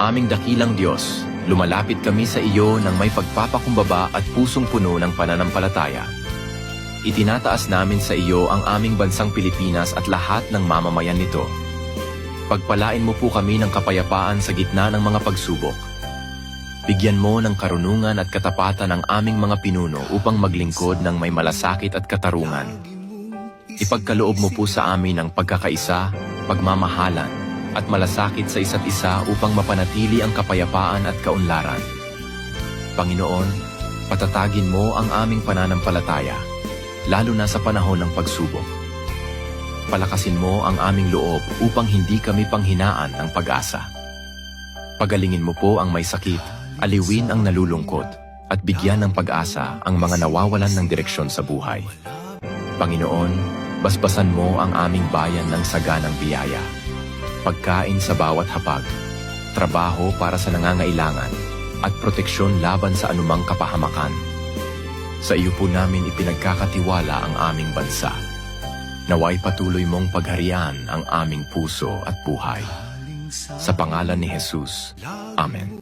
Aming dakilang Diyos, lumalapit kami sa iyo ng may pagpapakumbaba at pusong puno ng pananampalataya. Itinataas namin sa iyo ang aming bansang Pilipinas at lahat ng mamamayan nito. Pagpalain mo po kami ng kapayapaan sa gitna ng mga pagsubok. Bigyan mo ng karunungan at katapatan ang aming mga pinuno upang maglingkod ng may malasakit at katarungan. Ipagkaloob mo po sa amin ang pagkakaisa, pagmamahalan, at malasakit sa isa't isa upang mapanatili ang kapayapaan at kaunlaran. Panginoon, patatagin mo ang aming pananampalataya, lalo na sa panahon ng pagsubok. Palakasin mo ang aming loob upang hindi kami panghinaan ng pag-asa. Pagalingin mo po ang may sakit, aliwin ang nalulungkot, at bigyan ng pag-asa ang mga nawawalan ng direksyon sa buhay. Panginoon, basbasan mo ang aming bayan ng saganang biyaya. Pagkain sa bawat hapag, trabaho para sa nangangailangan, at proteksyon laban sa anumang kapahamakan. Sa iyo po namin ipinagkakatiwala ang aming bansa. Naway patuloy mong pagharian ang aming puso at buhay. Sa pangalan ni Jesus. Amen.